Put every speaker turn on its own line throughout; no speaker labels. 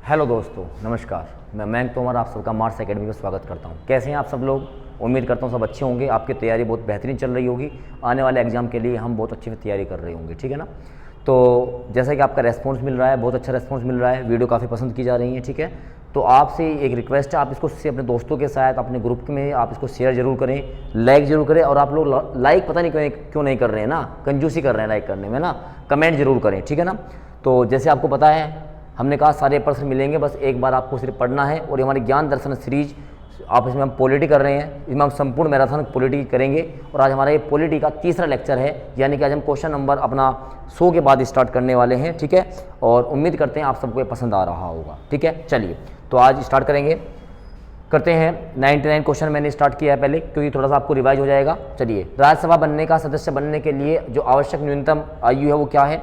Hello दोस्तों, नमस्कार। मैं मयंक तोमर आप सबका मार्स एकेडमी में स्वागत करता हूं। कैसे हैं आप सब लोग? उम्मीद करता हूं सब अच्छे होंगे। आपकी तैयारी बहुत बेहतरीन चल रही होगी। आने वाले एग्जाम के लिए हम बहुत अच्छे से तैयारी कर रहे होंगे, ठीक है ना। तो जैसा कि आपका रेस्पॉन्स मिल रहा है, बहुत अच्छा रेस्पॉन्स मिल रहा है, वीडियो काफ़ी पसंद की जा रही है, ठीक है। तो आपसे एक रिक्वेस्ट है, आप इसको अपने दोस्तों के साथ अपने ग्रुप में आप इसको शेयर जरूर करें, लाइक जरूर करें। और आप लोग लाइक पता नहीं क्यों नहीं कर रहे हैं ना, कंजूसी कर रहे हैं लाइक करने में ना। कमेंट जरूर करें, ठीक है ना। तो जैसे आपको पता है, हमने कहा सारे प्रश्न मिलेंगे, बस एक बार आपको सिर्फ पढ़ना है। और हमारी ज्ञान दर्शन सीरीज आप इसमें हम पॉलिटी कर रहे हैं, इसमें हम संपूर्ण मैराथन पॉलिटी करेंगे। और आज हमारा ये पॉलिटी का तीसरा लेक्चर है, यानी कि आज हम क्वेश्चन नंबर अपना 100 के बाद स्टार्ट करने वाले हैं, ठीक है। और उम्मीद करते हैं आप सबको ये पसंद आ रहा होगा, ठीक है। चलिए तो आज स्टार्ट करते हैं। 99 क्वेश्चन मैंने स्टार्ट किया है पहले, क्योंकि थोड़ा सा आपको रिवाइज हो जाएगा। चलिए, राज्यसभा बनने का सदस्य बनने के लिए जो आवश्यक न्यूनतम आयु है वो क्या है?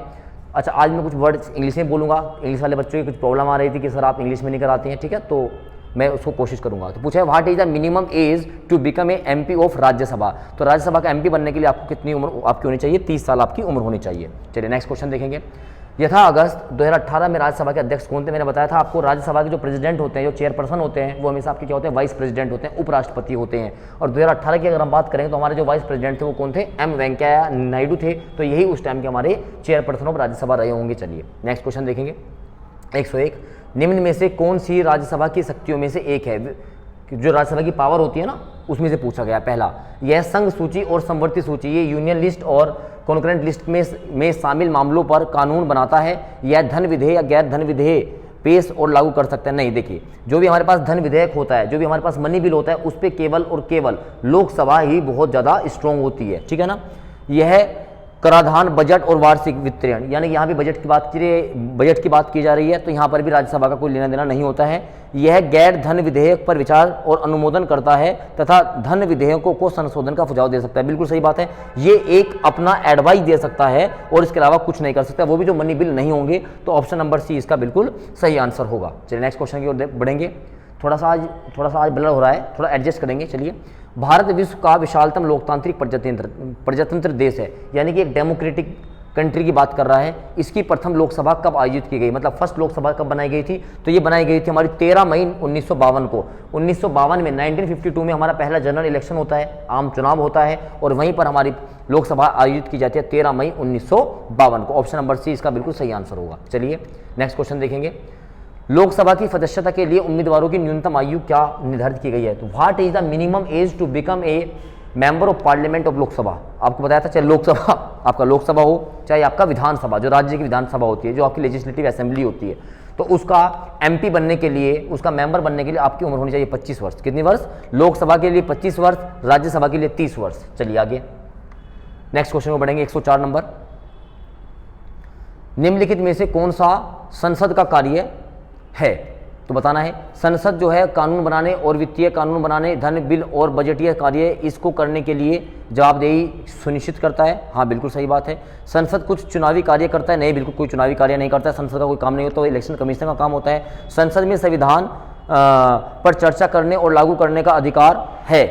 अच्छा, आज मैं कुछ वर्ड इंग्लिश में बोलूँगा। इंग्लिश वाले बच्चों की कुछ प्रॉब्लम आ रही थी कि सर आप इंग्लिश में नहीं कराते हैं, ठीक है। तो मैं उसको कोशिश करूँगा। तो पूछा है what is the minimum age to become a MP of Rajya Sabha. तो राज्यसभा का एमपी बनने के लिए आपको कितनी उम्र आपकी होनी चाहिए? 30 साल आपकी उम्र होनी चाहिए। चलिए नेक्स्ट क्वेश्चन देखेंगे। यथा अगस्त 2018 में राज्यसभा के अध्यक्ष कौन थे? मैंने बताया था आपको, राज्यसभा के जो प्रेसिडेंट होते हैं, जो चेयरपर्सन होते हैं, वो हमेशा आपके क्या होते हैं? वाइस प्रेसिडेंट होते हैं, उपराष्ट्रपति होते हैं। और 2018 की अगर हम बात करें तो हमारे जो वाइस प्रेसिडेंट थे वो कौन थे? एम वेंकैया नायडू थे। तो यही उस टाइम के हमारे चेयरपर्सन ऑफ राज्यसभा रहे होंगे। चलिए नेक्स्ट क्वेश्चन देखेंगे। 101, निम्न में से कौन सी राज्यसभा की शक्तियों में से एक है? जो राज्यसभा की पावर होती है ना, उसमें से पूछा गया। पहला, यह संघ सूची और समवर्ती सूची, ये यूनियन लिस्ट और कॉन्करेंट लिस्ट में शामिल मामलों पर कानून बनाता है। यह धन विधेयक या गैर धन विधेयक पेश और लागू कर सकते हैं? नहीं। देखिए, जो भी हमारे पास धन विधेयक होता है, जो भी हमारे पास मनी बिल होता है, उस पर केवल और केवल लोकसभा ही बहुत ज़्यादा स्ट्रॉन्ग होती है, ठीक है ना। यह कराधान, बजट और वार्षिक वितरण, यानी यहाँ भी बजट की बात की जा रही है, तो यहाँ पर भी राज्यसभा का कोई लेना देना नहीं होता है। यह गैर धन विधेयक पर विचार और अनुमोदन करता है तथा धन विधेयकों को संशोधन का सुझाव दे सकता है। बिल्कुल सही बात है, ये एक अपना एडवाइस दे सकता है और इसके अलावा कुछ नहीं कर सकता, वो भी जो मनी बिल नहीं होंगे। तो ऑप्शन नंबर सी इसका बिल्कुल सही आंसर होगा। चलिए नेक्स्ट क्वेश्चन की ओर बढ़ेंगे। थोड़ा सा आज ब्लर हो रहा है, थोड़ा एडजस्ट करेंगे। चलिए, भारत विश्व का विशालतम लोकतांत्रिक प्रजातंत्र देश है, यानी कि एक डेमोक्रेटिक कंट्री की बात कर रहा है। इसकी प्रथम लोकसभा कब आयोजित की गई? मतलब फर्स्ट लोकसभा कब बनाई गई थी? तो ये बनाई गई थी हमारी 13 मई 1952 को। 1952 में 1952 में हमारा पहला जनरल इलेक्शन होता है, आम चुनाव होता है, और वहीं पर हमारी लोकसभा आयोजित की जाती है 13 मई 1952 को। ऑप्शन नंबर सी इसका बिल्कुल सही आंसर होगा। चलिए नेक्स्ट क्वेश्चन देखेंगे। लोकसभा की सदस्यता के लिए उम्मीदवारों की न्यूनतम आयु क्या निर्धारित की गई है? तो what is the minimum age to become a member of parliament of Lok Sabha? आपको बताया था, चाहे लोकसभा आपका लोकसभा हो, चाहे आपका विधानसभा, जो राज्य की विधानसभा होती है, जो आपकी लेजिस्लेटिव असेंबली होती है, तो उसका एमपी बनने के लिए, उसका मेंबर बनने के लिए आपकी उम्र होनी चाहिए 25 वर्ष। कितनी वर्ष? लोकसभा के लिए 25 वर्ष, राज्यसभा के लिए 30 वर्ष। चलिए आगे नेक्स्ट क्वेश्चन में बढ़ेंगे। 104 नंबर, निम्नलिखित में से कौन सा संसद का कार्य है? तो बताना है। संसद जो है कानून बनाने और वित्तीय कानून बनाने, धन बिल और बजटीय कार्य, इसको करने के लिए जवाबदेही सुनिश्चित करता है। हाँ बिल्कुल सही बात है। संसद कुछ चुनावी कार्य करता है? नहीं, बिल्कुल कोई चुनावी कार्य नहीं करता है। संसद का कोई काम नहीं होता, वो इलेक्शन कमीशन का काम होता है। संसद में संविधान पर चर्चा करने और लागू करने का अधिकार है।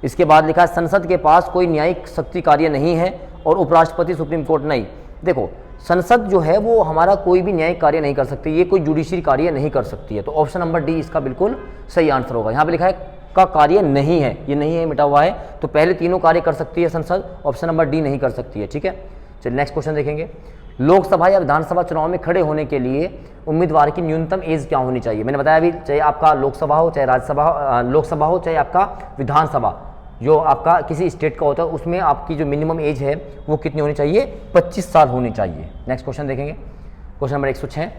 इसके बाद लिखा है संसद के पास कोई न्यायिक शक्ति कार्य नहीं है और उपराष्ट्रपति, सुप्रीम कोर्ट नहीं। देखो, संसद जो है वो हमारा कोई भी न्यायिक कार्य नहीं कर सकती, ये कोई जुडिशरी कार्य नहीं कर सकती है। तो ऑप्शन नंबर डी इसका बिल्कुल सही आंसर होगा। यहाँ पे लिखा है का कार्य नहीं है, ये नहीं है, मिटा हुआ है। तो पहले तीनों कार्य कर सकती है संसद, ऑप्शन नंबर डी नहीं कर सकती है, ठीक है। चलिए नेक्स्ट क्वेश्चन देखेंगे। लोकसभा या विधानसभा चुनाव में खड़े होने के लिए उम्मीदवार की न्यूनतम एज क्या होनी चाहिए? मैंने बताया अभी, चाहे आपका लोकसभा हो, चाहे राज्यसभा, लोकसभा हो, चाहे आपका विधानसभा, जो आपका किसी स्टेट का होता है, उसमें आपकी जो मिनिमम एज है वो कितनी होनी चाहिए? 25 साल होनी चाहिए। नेक्स्ट क्वेश्चन देखेंगे, क्वेश्चन नंबर 106।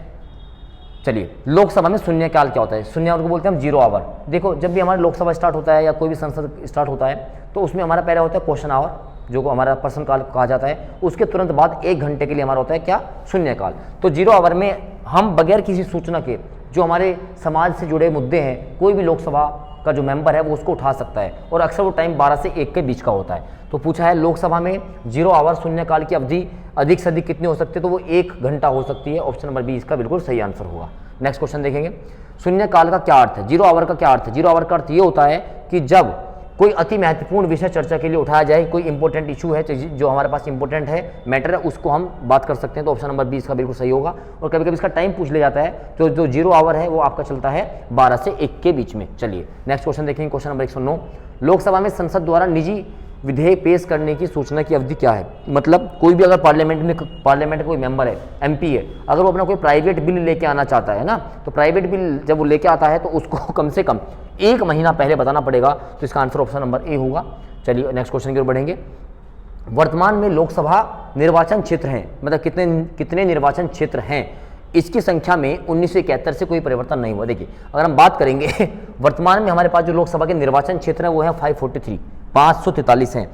चलिए, लोकसभा में शून्यकाल क्या होता है? शून्यकाल को बोलते हैं हम 0 आवर। देखो, जब भी हमारा लोकसभा स्टार्ट होता है या कोई भी संसद स्टार्ट होता है, तो उसमें हमारा पहले होता है क्वेश्चन आवर, जो हमारा प्रश्नकाल कहा जाता है। उसके तुरंत बाद 1 घंटे के लिए हमारा होता है क्या? शून्यकाल। तो 0 आवर में हम बगैर किसी सूचना के जो हमारे समाज से जुड़े मुद्दे हैं, कोई भी लोकसभा का जो मेंबर है वो उसको उठा सकता है, और अक्सर वो टाइम 12 से 1 के बीच का होता है। तो पूछा है लोकसभा में 0 आवर शून्यकाल की अवधि अधिक से अधिक कितनी हो सकती है? तो वो 1 घंटा हो सकती है। ऑप्शन नंबर बी इसका बिल्कुल सही आंसर होगा। नेक्स्ट क्वेश्चन देखेंगे। शून्यकाल का क्या अर्थ है? 0 आवर का क्या अर्थ है? 0 आवर का अर्थ ये होता है कि जब कोई अति महत्वपूर्ण विषय चर्चा के लिए उठाया जाए, कोई इंपॉर्टेंट इशू है जो हमारे पास इंपॉर्टेंट है, मैटर है, उसको हम बात कर सकते हैं, तो ऑप्शन नंबर 20 का बिल्कुल सही होगा। और कभी कभी इसका टाइम पूछ लिया जाता है, तो जो 0 आवर है वो आपका चलता है 12 से 1 के बीच में। चलिए नेक्स्ट क्वेश्चन देखेंगे, क्वेश्चन नंबर 109, लोकसभा में संसद द्वारा निजी विधेयक पेश करने की सूचना की अवधि क्या है? मतलब कोई भी अगर पार्लियामेंट का कोई मेंबर है, एमपी है, अगर वो अपना कोई प्राइवेट बिल लेके आना चाहता है ना, तो प्राइवेट बिल जब वो लेके आता है तो उसको कम से कम 1 महीना पहले बताना पड़ेगा। तो इसका आंसर ऑप्शन नंबर ए होगा। चलिए नेक्स्ट क्वेश्चन की ओर बढ़ेंगे। वर्तमान में लोकसभा निर्वाचन क्षेत्र हैं, मतलब कितने निर्वाचन क्षेत्र हैं? इसकी संख्या में 1971 से कोई परिवर्तन नहीं हुआ। देखिए अगर हम बात करेंगे वर्तमान में हमारे पास जो लोकसभा के निर्वाचन क्षेत्र है वो है 543 हैं।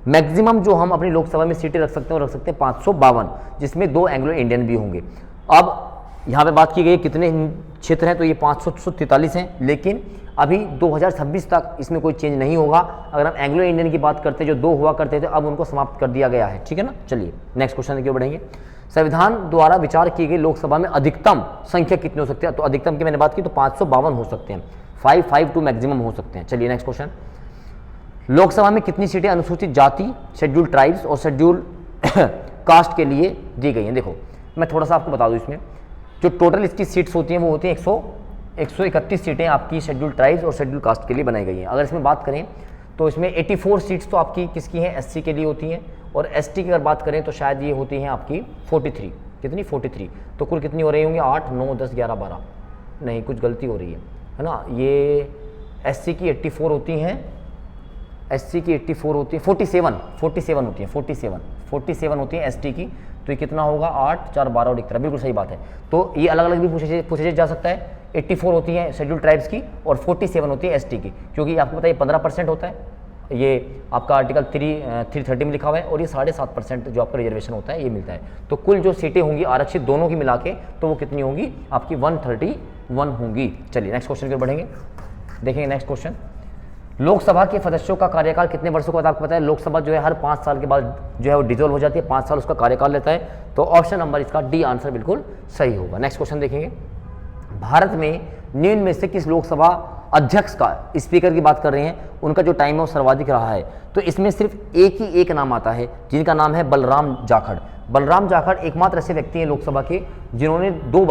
मैक्सिमम जो हम अपनी लोकसभा में सीटें रख सकते हैं वो रख सकते हैं 552, जिसमें 2 एंग्लो इंडियन भी होंगे। अब यहाँ पे बात की गई कितने क्षेत्र हैं, तो ये 543 हैं, लेकिन अभी 2026 तक इसमें कोई चेंज नहीं होगा। अगर हम एंग्लो इंडियन की बात करते हैं, जो 2 हुआ करते थे, अब उनको समाप्त कर दिया गया है, ठीक है ना। चलिए नेक्स्ट क्वेश्चन की ओर बढ़ेंगे। संविधान द्वारा विचार की गई लोकसभा में अधिकतम संख्या कितनी हो सकती है? तो अधिकतम की मैंने बात की तो 552 हो सकते हैं, 552 मैक्सिमम हो सकते हैं। चलिए नेक्स्ट क्वेश्चन, लोकसभा में कितनी सीटें अनुसूचित जाति, शेड्यूल ट्राइब्स और शेड्यूल कास्ट के लिए दी गई हैं? देखो मैं थोड़ा सा आपको बता दूं, इसमें जो टोटल इसकी सीट्स होती हैं वो होती हैं 131 सीटें आपकी शेड्यूल ट्राइब्स और शेड्यूल कास्ट के लिए बनाई गई हैं। अगर इसमें बात करें तो इसमें 84 सीट्स तो आपकी किसकी हैं? एससी के लिए होती हैं, और एसटी की अगर बात करें तो शायद ये होती हैं आपकी 43। कितनी? 43। तो कुल कितनी हो रही होंगी? 8, 9, 10, 11, 12, नहीं कुछ गलती हो रही है ना। ये एससी की 84 होती हैं, एससी की 84 होती है, 47 होती है, 47 होती है एसटी की। तो ये कितना होगा? 8, 4, 12 और 1 तरह, बिल्कुल सही बात है। तो ये अलग अलग भी पूछे जा सकता है। 84 होती है शेड्यूल ट्राइब्स की और 47 होती है एसटी की, क्योंकि आपको पता है 15% होता है, ये आपका आर्टिकल 330 में लिखा हुआ है, और ये 7.5% जो आपका रिजर्वेशन होता है ये मिलता है। तो कुल जो सीटें होंगी आरक्षित दोनों की मिला के, तो वो कितनी होंगी? आपकी 131 होंगी। चलिए नेक्स्ट क्वेश्चन की ओर बढ़ेंगे, देखेंगे नेक्स्ट क्वेश्चन। लोकसभा के सदस्यों का कार्यकाल कितने वर्षों का? आपको पता है लोकसभा जो है हर 5 साल के बाद जो है वो डिजोल्व हो जाती है, 5 साल उसका कार्यकाल लेता है। तो ऑप्शन नंबर इसका डी आंसर बिल्कुल सही होगा। नेक्स्ट क्वेश्चन देखेंगे, भारत में निम्न में से किस लोकसभा अध्यक्ष का, स्पीकर की बात कर रहे हैं, उनका जो टाइम है वो सर्वाधिक रहा है? तो इसमें सिर्फ एक नाम आता है, जिनका नाम है बलराम जाखड़। बलराम जाखड़ एकमात्र ऐसे व्यक्ति हैं लोकसभा के जिन्होंने 2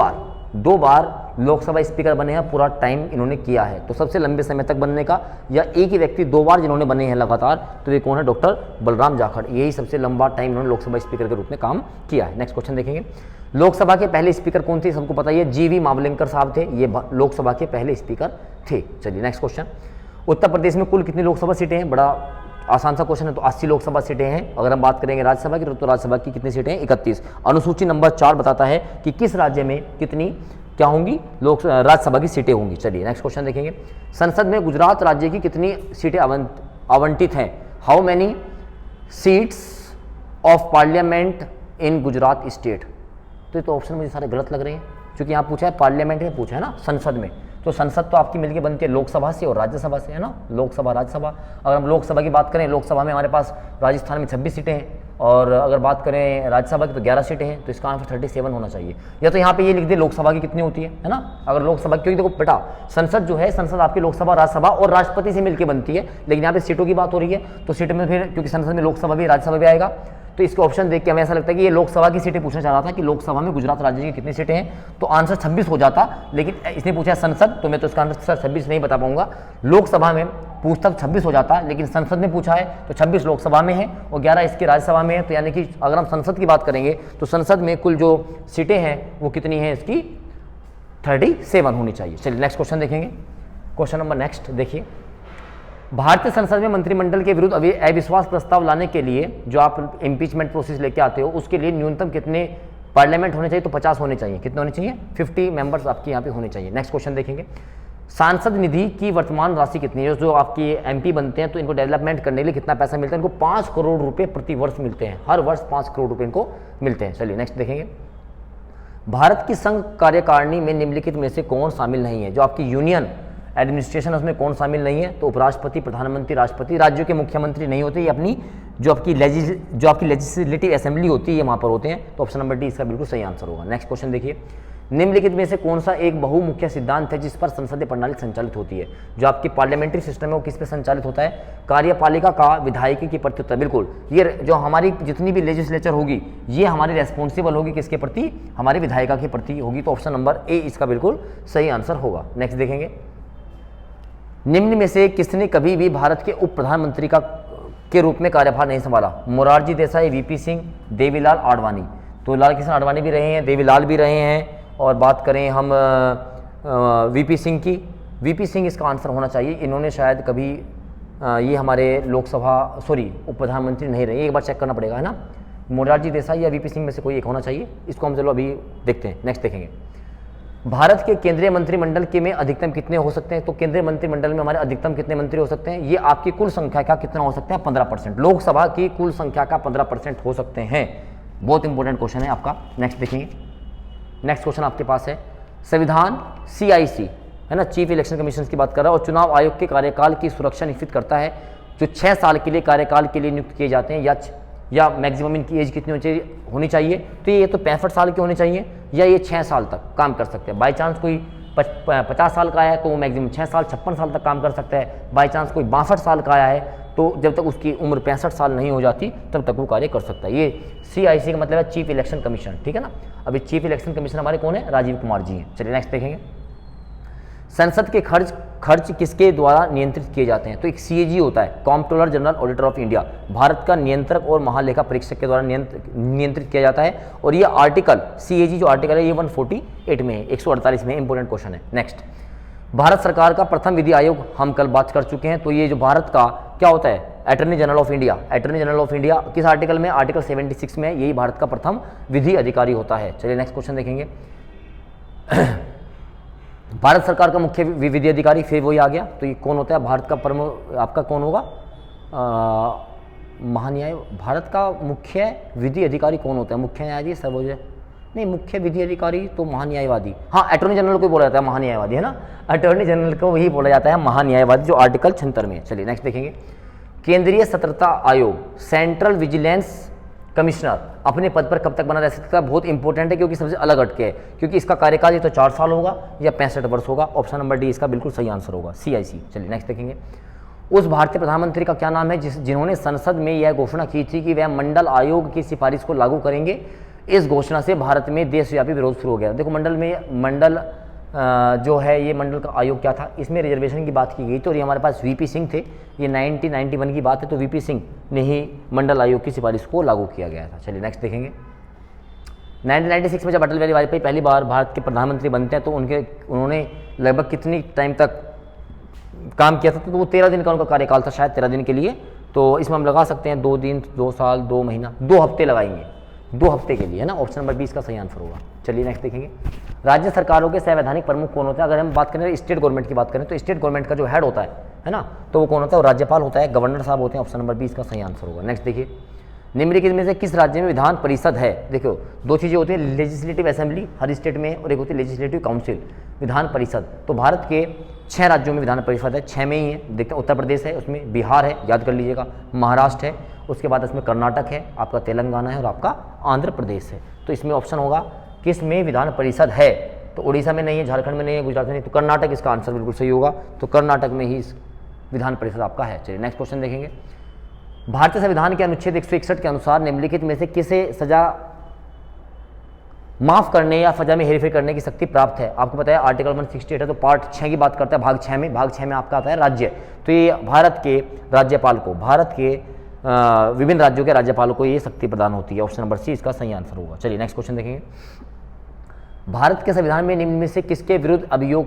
बार लोकसभा स्पीकर बने हैं, पूरा टाइम इन्होंने किया है। तो सबसे लंबे समय तक बनने का, या एक ही व्यक्ति 2 बार जिन्होंने बने हैं लगातार, तो ये कौन है? डॉक्टर बलराम जाखड़। यही सबसे लंबा टाइम इन्होंने लोकसभा स्पीकर के रूप में काम किया है। नेक्स्ट क्वेश्चन देखेंगे, लोकसभा के पहले स्पीकर कौन थे? सबको पता है जीवी मावलिंकर साहब थे, ये लोकसभा के पहले स्पीकर थे। चलिए नेक्स्ट क्वेश्चन, उत्तर प्रदेश में कुल कितनी लोकसभा सीटें हैं? बड़ा आसान सा क्वेश्चन है। तो 80 लोकसभा सीटें हैं। अगर हम बात करेंगे राज्यसभा की, तो राज्यसभा की कितनी सीटें हैं? 31। अनुसूची नंबर 4 बताता है कि किस राज्य में कितनी क्या होंगी? राज्यसभा की सीटें होंगी। चलिए नेक्स्ट क्वेश्चन देखेंगे, संसद में गुजरात राज्य की कितनी सीटें आवंटित हैं? How many seats of parliament in Gujarat state? तो ये तो ऑप्शन मुझे सारे गलत लग रहे हैं, क्योंकि यहाँ पूछा है पार्लियामेंट में, पूछा है ना संसद में। तो संसद तो आपकी मिलकर बनती है लोकसभा से और राज्यसभा से, है ना, लोकसभा राज्यसभा। अगर हम लोकसभा की बात करें, लोकसभा में हमारे पास राजस्थान में 26 सीटें हैं, और अगर बात करें राज्यसभा की तो 11 सीटें हैं। तो इसका आंसर 37 होना चाहिए। या तो यहाँ पे ये लिख दे लोकसभा की कितनी होती है ना। अगर लोकसभा, क्योंकि देखो बेटा संसद जो है, संसद आपकी लोकसभा, राज्यसभा और राष्ट्रपति से मिलकर बनती है, लेकिन यहाँ पे सीटों की बात हो रही है, तो सीट में फिर क्योंकि संसद में लोकसभा भी राज्यसभा भी आएगा, तो इसके ऑप्शन देख के हमें ऐसा लगता है कि ये लोकसभा की सीटें पूछना चाह रहा था कि लोकसभा में गुजरात राज्य की कितनी सीटें हैं, तो आंसर 26 हो जाता। लेकिन इसने पूछा है संसद, तो मैं तो इसका आंसर 26 नहीं बता पाऊंगा। लोकसभा में पूछता 26 हो जाता, लेकिन संसद में पूछा है तो 26 लोकसभा में है और 11 इसकी राज्यसभा में है। तो यानी कि अगर हम संसद की बात करेंगे तो संसद में कुल जो सीटें हैं वो कितनी हैं? इसकी 37 होनी चाहिए। चलिए नेक्स्ट क्वेश्चन देखेंगे, क्वेश्चन नंबर नेक्स्ट देखिए, भारतीय संसद में मंत्रिमंडल के विरुद्ध अविश्वास प्रस्ताव लाने के लिए जो आप इम्पीचमेंट प्रोसेस लेके आते हो, उसके लिए न्यूनतम कितने पार्लियामेंट होने चाहिए? तो 50 होने चाहिए। कितने होने चाहिए? 50 मेंबर्स आपके यहाँ पे होने चाहिए। नेक्स्ट क्वेश्चन देखेंगे, सांसद निधि की वर्तमान राशि कितनी है? जो आपकी एमपी बनते हैं तो इनको डेवलपमेंट करने के लिए कितना पैसा मिलता है? इनको 5 करोड़ रुपए प्रति वर्ष मिलते हैं, हर वर्ष 5 करोड़ रुपए इनको मिलते हैं। चलिए नेक्स्ट देखेंगे, भारत की संघ कार्यकारिणी में निम्नलिखित में से कौन शामिल नहीं है? जो आपकी यूनियन एडमिनिस्ट्रेशन है उसमें कौन शामिल नहीं है? तो उपराष्ट्रपति, प्रधानमंत्री, राष्ट्रपति। राज्यों के मुख्यमंत्री नहीं होते, ये अपनी जो आपकी लेजिस्लेटिव असेंबली होती है ये वहाँ पर होते हैं। तो ऑप्शन नंबर डी इसका बिल्कुल सही आंसर होगा। नेक्स्ट क्वेश्चन देखिए, निम्नलिखित में से कौन सा एक बहुमुख्य सिद्धांत है जिस पर संसदीय प्रणाली संचालित होती है? जो आपकी पार्लियामेंट्री सिस्टम है वो किस पे संचालित होता है? कार्यपालिका का विधायिका के प्रति उत्तर। बिल्कुल, ये जो हमारी जितनी भी लेजिस्लेचर होगी ये हमारी रेस्पॉन्सिबल होगी किसके प्रति? हमारी विधायिका के प्रति होगी। तो ऑप्शन नंबर ए इसका बिल्कुल सही आंसर होगा। नेक्स्ट देखेंगे, निम्न में से किसने कभी भी भारत के उप प्रधानमंत्री के रूप में कार्यभार नहीं संभाला? मोरारजी देसाई, वीपी सिंह, देवीलाल आडवाणी। तो लाल कृष्ण आडवाणी भी रहे हैं, देवीलाल भी रहे हैं, और बात करें हम वीपी सिंह की, वीपी सिंह इसका आंसर होना चाहिए। इन्होंने शायद कभी ये हमारे लोकसभा उप प्रधानमंत्री नहीं रहे, एक बार चेक करना पड़ेगा, है ना। मोरारजी देसाई या वीपी सिंह में से कोई एक होना चाहिए। इसको हम चलो अभी देखते हैं। नेक्स्ट देखेंगे, भारत के केंद्रीय मंत्रिमंडल के में अधिकतम कितने हो सकते हैं? तो केंद्रीय मंत्रिमंडल में हमारे अधिकतम कितने मंत्री हो सकते हैं? ये आपकी कुल संख्या का कितना हो सकता है? 15%। लोकसभा की कुल संख्या का 15% हो सकते हैं। बहुत इंपॉर्टेंट क्वेश्चन है आपका। नेक्स्ट देखेंगे, नेक्स्ट क्वेश्चन आपके पास है, संविधान CIC है ना, चीफ इलेक्शन कमीशन की बात कर रहा है, और चुनाव आयोग के कार्यकाल की सुरक्षा निश्चित करता है। जो 6 साल के लिए कार्यकाल के लिए नियुक्त किए जाते हैं, या मैक्सिमम इनकी एज कितनी होनी चाहिए? तो ये तो 65 साल के होने चाहिए, या ये 6 साल तक काम कर सकते हैं। बाई चांस कोई 50 साल का आया है तो वो मैक्सिमम 6 साल 56 साल तक काम कर सकता है। बाई चांस कोई 62 साल का आया है तो जब तक उसकी उम्र 65 साल नहीं हो जाती तब तक वो कार्य कर सकता है। ये CIC का मतलब है चीफ इलेक्शन कमीशन, ठीक है ना। अभी चीफ इलेक्शन कमीशन हमारे कौन है? राजीव कुमार जी हैं। चलिए नेक्स्ट देखेंगे, संसद के खर्च किसके द्वारा नियंत्रित किए जाते हैं? तो एक CAG होता है, comptroller general auditor of India, Bharat का नियंत्रक और महालेखा परीक्षक के द्वारा नियंत्रित किया जाता है। और ये आर्टिकल CAG जो आर्टिकल है ये 148 में है, 148 में। इंपॉर्टेंट क्वेश्चन है। नेक्स्ट, भारत सरकार का प्रथम विधि आयोग हम कल बात कर चुके हैं। तो ये जो भारत का क्या होता है? Attorney general of India. Attorney general of India किस आर्टिकल में? आर्टिकल 76 में। यही भारत का प्रथम विधि अधिकारी होता है। चलिए नेक्स्ट क्वेश्चन देखेंगे, भारत सरकार का मुख्य विधि अधिकारी, फिर वही आ गया। तो ये कौन होता है? भारत का आपका कौन होगा? महान्याय। भारत का मुख्य विधि अधिकारी कौन होता है? मुख्य न्यायाधीश, सर्वोच्च नहीं, मुख्य विधि अधिकारी तो महान्यायवादी। हाँ, अटॉर्नी जनरल को बोला जाता है महान्यायवादी, है ना। अटॉर्नी जनरल को वही बोला जाता है महान्यायवादी, जो आर्टिकल 76 में। चलिए नेक्स्ट देखेंगे, केंद्रीय सतर्कता आयोग, सेंट्रल विजिलेंस कमिश्नर अपने पद पर कब तक बना रह सकता है? बहुत इंपॉर्टेंट है, क्योंकि सबसे अलग हटके है, क्योंकि इसका कार्यकाल ये तो 4 साल होगा या 65 वर्ष होगा। ऑप्शन नंबर डी इसका बिल्कुल सही आंसर होगा, CIC। चलिए नेक्स्ट देखेंगे, उस भारतीय प्रधानमंत्री का क्या नाम है जिन्होंने संसद में यह घोषणा की थी कि वह मंडल आयोग की सिफारिश को लागू करेंगे? इस घोषणा से भारत में देशव्यापी विरोध शुरू हो गया। देखो, मंडल जो है ये मंडल का आयोग क्या था? इसमें रिजर्वेशन की बात की गई थी, और ये हमारे पास वीपी सिंह थे। ये 1991 की बात है, तो वीपी सिंह ने ही मंडल आयोग की सिफारिश को लागू किया गया था। चलिए नेक्स्ट देखेंगे, 1996 में जब अटल बिहारी वाजपेयी पहली बार भारत के प्रधानमंत्री बनते हैं तो उन्होंने लगभग कितनी टाइम तक काम किया था? तो वो 13 दिन का उनका कार्यकाल था, शायद 13 दिन के लिए। तो इसमें हम लगा सकते हैं 2 दिन, 2 साल, 2 महीना, 2 हफ्ते लगाएंगे, 2 हफ्ते के लिए, है ना। ऑप्शन नंबर 20 का सही आंसर होगा। चलिए नेक्स्ट देखेंगे, राज्य सरकारों के संवैधानिक प्रमुख कौन होता है? अगर हम बात करें स्टेट गवर्नमेंट की बात करें तो स्टेट गवर्नमेंट का जो हेड होता है ना, तो वो कौन होता है? वो राज्यपाल होता है, गवर्नर साहब होते हैं। ऑप्शन नंबर 20 का सही आंसर होगा। नेक्स्ट देखिए, निम्नलिखित में से किस राज्य में विधान परिषद है? देखो, 2 चीज़ें होती हैं, लेजिस्लेटिव असेंबली हर स्टेट में, और एक होती है लेजिस्लेटिव काउंसिल, विधान परिषद। तो भारत के 6 राज्यों में विधान परिषद है, 6 में ही है। देखते हैं, उत्तर प्रदेश है, उसमें बिहार है, याद कर लीजिएगा, महाराष्ट्र है, उसके बाद इसमें कर्नाटक है, आपका तेलंगाना है, और आपका आंध्र प्रदेश है। तो इसमें ऑप्शन होगा किस में विधान परिषद है? तो उड़ीसा में नहीं है, झारखंड में नहीं है, गुजरात में नहीं, तो कर्नाटक इसका आंसर बिल्कुल सही होगा। तो कर्नाटक में ही विधान परिषद आपका है। चलिए नेक्स्ट क्वेश्चन देखेंगे, भारतीय संविधान के अनुच्छेद 161 के अनुसार निम्नलिखित में से किसे सजा माफ करने या सजा में हेरफेर करने की शक्ति प्राप्त है? आपको पता है आर्टिकल 168 है, तो पार्ट 6 की बात करता है, भाग 6 में। भाग 6 में आपका आता है राज्य। तो ये भारत के राज्यपाल को, भारत के विभिन्न राज्यों के राज्यपालों को ये शक्ति प्रदान होती है। ऑप्शन नंबर सी इसका सही आंसर होगा। चलिए नेक्स्ट क्वेश्चन देखेंगे, भारत के संविधान में निम्न में से किसके विरुद्ध अभियोग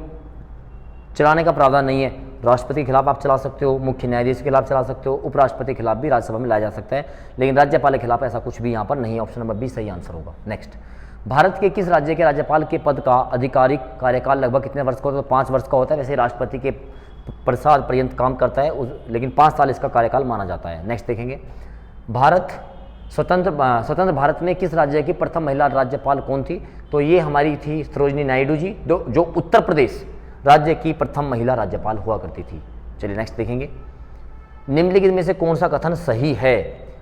चलाने का प्रावधान नहीं है? राष्ट्रपति के खिलाफ आप चला सकते हो, मुख्य न्यायाधीश के खिलाफ चला सकते हो, उपराष्ट्रपति के खिलाफ भी राज्यसभा में लाया जा सकता है, लेकिन राज्यपाल के खिलाफ ऐसा कुछ भी यहाँ पर नहीं है। ऑप्शन नंबर 20 सही आंसर होगा। नेक्स्ट, भारत के किस राज्य के राज्यपाल के पद का आधिकारिक कार्यकाल लगभग कितने वर्ष का होता है? तो 5 वर्ष का होता है। वैसे राष्ट्रपति के प्रसाद पर्यंत काम करता है, लेकिन 5 साल इसका कार्यकाल माना जाता है। नेक्स्ट देखेंगे, स्वतंत्र भारत में किस राज्य की प्रथम महिला राज्यपाल कौन थी? तो ये हमारी थी सरोजिनी नायडू जी, जो उत्तर प्रदेश राज्य की प्रथम महिला राज्यपाल हुआ करती थी। चलिए नेक्स्ट देखेंगे, निम्नलिखित में से कौन सा कथन सही है?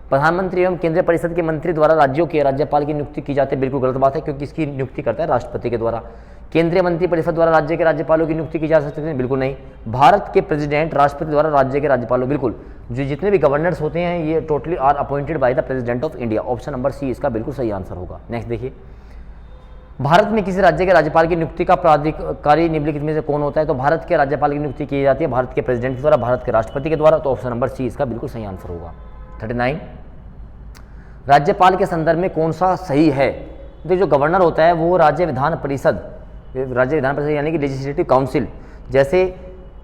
प्रधानमंत्री एवं केंद्रीय परिषद के मंत्री द्वारा राज्यों के राज्यपाल की नियुक्ति की जाती है, बिल्कुल गलत बात है, क्योंकि इसकी नियुक्ति करता है राष्ट्रपति के द्वारा। केंद्रीय मंत्री परिषद द्वारा राज्य के राज्यपालों की नियुक्ति की जा सकती है, बिल्कुल नहीं। भारत के प्रेसिडेंट राष्ट्रपति द्वारा राज्य के राज्यपालों, बिल्कुल, जो जितने भी गवर्नर्स होते हैं ये totally are appointed by the president of India. Option number C इसका बिल्कुल सही आंसर होगा। नेक्स्ट देखिए, भारत में किसी राज्य के राज्यपाल की नियुक्ति का प्राधिकारी निम्नलिखित में से कौन होता है? तो भारत के राज्यपाल की नियुक्ति की जाती है भारत के प्रेसिडेंट के द्वारा, भारत के राष्ट्रपति के द्वारा। तो ऑप्शन नंबर सी इसका बिल्कुल सही आंसर होगा। 39, राज्यपाल के संदर्भ में कौन सा सही है? तो जो गवर्नर होता है वो राज्य विधान परिषद यानी कि लेजिस्लेटिव काउंसिल, जैसे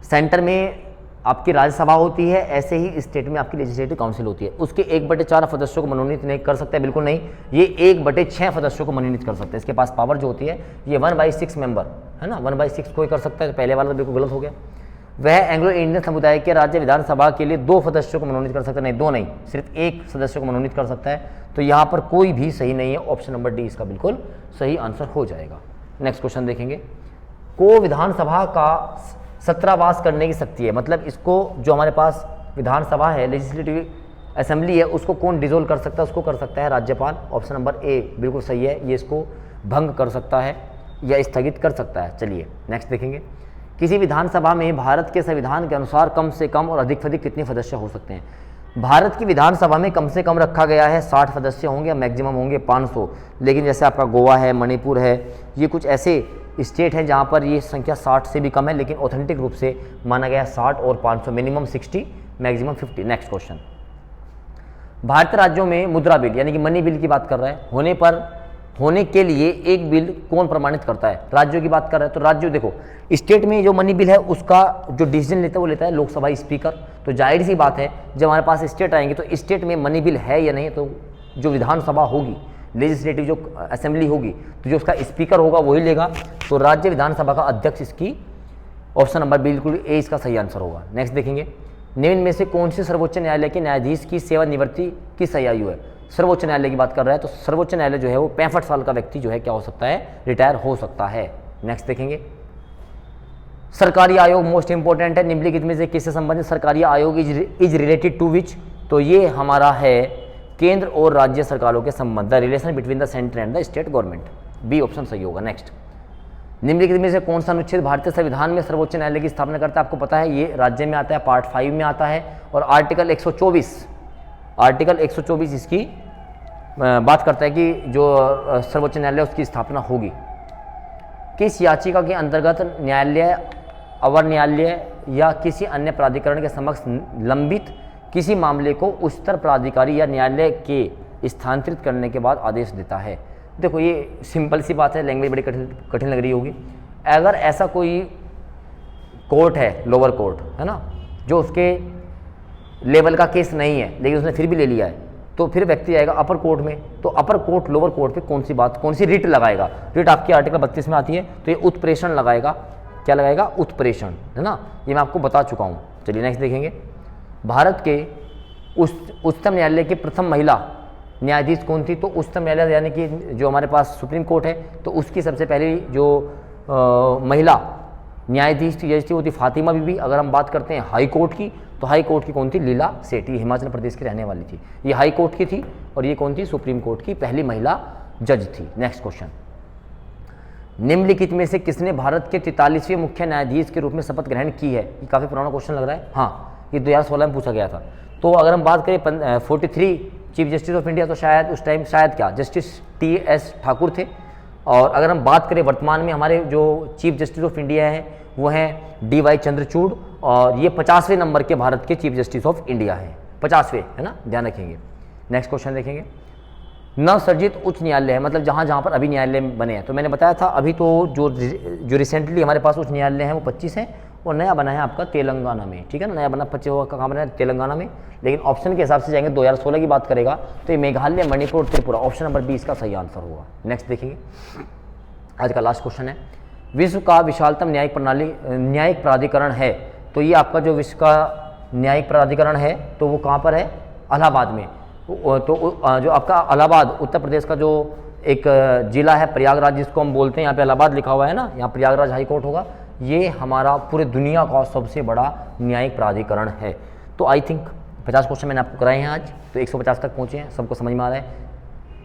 सेंटर में आपकी राज्यसभा होती है ऐसे ही स्टेट में आपकी लेजिस्लेटिव काउंसिल होती है। उसके 1/4 सदस्यों को मनोनीत नहीं कर सकता है, बिल्कुल नहीं, ये 1/6 सदस्यों को मनोनीत कर सकते हैं। इसके पास पावर जो होती है ये 1/6 मेंबर है ना, 1/6 कोई कर सकता है। तो पहले वाला तो बिल्कुल गलत हो गया। वह एंग्लो इंडियन समुदाय के राज्य विधानसभा के लिए 2 सदस्यों को मनोनीत कर सकता है, नहीं 2 नहीं, सिर्फ 1 सदस्य को मनोनीत कर सकता है। तो यहाँ पर कोई भी सही नहीं है। ऑप्शन नंबर डी इसका बिल्कुल सही आंसर हो जाएगा। नेक्स्ट क्वेश्चन देखेंगे, को विधानसभा का सत्रावास करने की शक्ति है? मतलब इसको जो हमारे पास विधानसभा है, लेजिस्लेटिव असेंबली है, उसको कौन डिसोल्व कर सकता है? उसको कर सकता है राज्यपाल। ऑप्शन नंबर ए बिल्कुल सही है, ये इसको भंग कर सकता है या स्थगित कर सकता है। चलिए नेक्स्ट देखेंगे, किसी विधानसभा में भारत के संविधान के अनुसार कम से कम और अधिक से अधिक कितने सदस्य हो सकते हैं? भारत की विधानसभा में कम से कम रखा गया है 60 सदस्य होंगे या मैक्सिमम होंगे 500। लेकिन जैसे आपका गोवा है, मणिपुर है, ये कुछ ऐसे स्टेट है जहाँ पर ये संख्या 60 से भी कम है, लेकिन ऑथेंटिक रूप से माना गया 60 और 500, मिनिमम 60 मैक्सिमम 50। नेक्स्ट क्वेश्चन, भारतीय राज्यों में मुद्रा बिल यानी कि मनी बिल की बात कर रहा है, होने के लिए एक बिल कौन प्रमाणित करता है? राज्यों की बात कर रहा है। तो राज्यों, देखो स्टेट में जो मनी बिल है उसका जो डिसीजन लेता है वो लेता है लोकसभा स्पीकर। तो जाहिर सी बात है जब हमारे पास स्टेट आएंगे तो स्टेट में मनी बिल है या नहीं, तो जो विधानसभा होगी, लेजिस्लेटिव जो असेंबली होगी, तो जो उसका स्पीकर होगा वही लेगा। तो राज्य विधानसभा का अध्यक्ष इसकी ऑप्शन नंबर बिल्कुल ए इसका सही आंसर होगा। नेक्स्ट देखेंगे, निम्न में से कौन से सर्वोच्च न्यायालय के न्यायाधीश की सेवानिवृत्ति की सही आयु है? सर्वोच्च न्यायालय की बात कर रहा है, तो सर्वोच्च न्यायालय जो है वो 65 साल का व्यक्ति जो है क्या हो सकता है? रिटायर हो सकता है। नेक्स्ट देखेंगे, सरकारी आयोग मोस्ट इंपॉर्टेंट है, निम्नलिखित में से किससे संबंधित सरकारी आयोग इज रिलेटेड टू विच? तो ये हमारा है केंद्र और राज्य सरकारों के संबंध, the relation between the centre and the state government. B option सही होगा। नेक्स्ट, निम्नलिखित में से कौन सा अनुच्छेद भारतीय संविधान में सर्वोच्च न्यायालय की स्थापना करता है? आपको पता है ये राज्य में आता है, पार्ट 5 में आता है, और आर्टिकल 124 इसकी बात करता है कि जो सर्वोच्च न्यायालय उसकी स्थापना होगी। किस याचिका के अंतर्गत न्यायालय, अवर न्यायालय या किसी अन्य प्राधिकरण के समक्ष लंबित किसी मामले को उच्चतर प्राधिकारी या न्यायालय के स्थानांतरित करने के बाद आदेश देता है? देखो ये सिंपल सी बात है, लैंग्वेज बड़ी कठिन लग रही होगी। अगर ऐसा कोई कोर्ट है, लोअर कोर्ट है ना, जो उसके लेवल का केस नहीं है लेकिन उसने फिर भी ले लिया है, तो फिर व्यक्ति आएगा अपर कोर्ट में। तो अपर कोर्ट लोअर कोर्ट पे कौन सी रिट लगाएगा? रिट आपकी आर्टिकल 32 में आती है, तो ये उत्प्रेषण लगाएगा। क्या लगाएगा? उत्प्रेषण, है ना, ये मैं आपको बता चुका हूँ। चलिए नेक्स्ट देखेंगे, भारत के उच्चतम न्यायालय की प्रथम महिला न्यायाधीश कौन थी? तो उच्चतम न्यायालय यानी कि जो हमारे पास सुप्रीम कोर्ट है, तो उसकी सबसे पहली जो महिला न्यायाधीश थी जज थी वो थी फातिमा बीबी। अगर हम बात करते हैं हाई कोर्ट की, तो हाई कोर्ट की कौन थी? लीला सेठी, हिमाचल प्रदेश की रहने वाली थी। ये हाई कोर्ट की थी, और ये कौन थी? सुप्रीम कोर्ट की पहली महिला जज थी। नेक्स्ट क्वेश्चन, निम्नलिखित में से किसने भारत के 43वें मुख्य न्यायाधीश के रूप में शपथ ग्रहण की है? ये काफ़ी पुराना क्वेश्चन लग रहा है। हाँ, ये 2016 में पूछा गया था। तो अगर हम बात करें 43 चीफ जस्टिस ऑफ इंडिया, तो शायद उस टाइम क्या जस्टिस TS ठाकुर थे। और अगर हम बात करें वर्तमान में हमारे जो चीफ जस्टिस ऑफ इंडिया है वो हैं DY चंद्रचूड़, और ये 50वें नंबर के भारत के चीफ जस्टिस ऑफ इंडिया हैं, 50वें, है ना, ध्यान रखेंगे। नेक्स्ट क्वेश्चन देखेंगे, नवसर्जित उच्च न्यायालय है, मतलब जहाँ पर अभी न्यायालय बने हैं। तो मैंने बताया था अभी तो जो रिसेंटली हमारे पास उच्च न्यायालय हैं वो 25 हैं, और नया बना है आपका तेलंगाना में, ठीक है ना, नया बना 25 का कहाँ बना है? तेलंगाना में। लेकिन ऑप्शन के हिसाब से जाएंगे 2016 की बात करेगा तो ये मेघालय, मणिपुर, त्रिपुरा। ऑप्शन नंबर 20 का सही आंसर होगा। नेक्स्ट देखिए, आज का लास्ट क्वेश्चन है, विश्व का विशालतम न्यायिक प्राधिकरण है। तो ये आपका जो विश्व का न्यायिक प्राधिकरण है तो वो कहाँ पर है? इलाहाबाद में। तो जो आपका इलाहाबाद उत्तर प्रदेश का जो एक जिला है, प्रयागराज जिसको हम बोलते हैं, यहाँ पे इलाहाबाद लिखा हुआ है ना, यहाँ प्रयागराज हाई कोर्ट होगा। ये हमारा पूरे दुनिया का सबसे बड़ा न्यायिक प्राधिकरण है। तो आई थिंक 50 क्वेश्चन मैंने आपको कराए हैं आज, तो 150 तक पहुँचे हैं, सबको समझ में आ रहा है।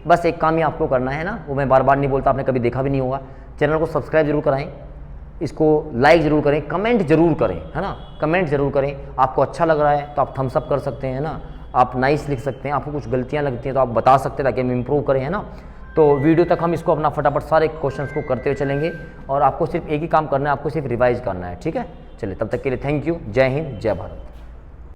बस एक काम ही आपको करना है ना, वो मैं बार बार नहीं बोलता, आपने कभी देखा भी नहीं होगा। चैनल को सब्सक्राइब जरूर कराएं, इसको लाइक ज़रूर करें, कमेंट जरूर करें, है ना, कमेंट जरूर करें। आपको अच्छा लग रहा है तो आप थम्स अप कर सकते हैं, है ना, आप नाइस लिख सकते हैं, आपको कुछ गलतियां लगती हैं तो आप बता सकते हैं ताकि हम इम्प्रूव करें, है ना। तो वीडियो तक हम इसको अपना फटाफट सारे क्वेश्चंस को करते हुए चलेंगे और आपको सिर्फ एक ही काम करना है, आपको सिर्फ रिवाइज करना है, ठीक है। चलिए तब तक के लिए थैंक यू, जय हिंद, जय भारत।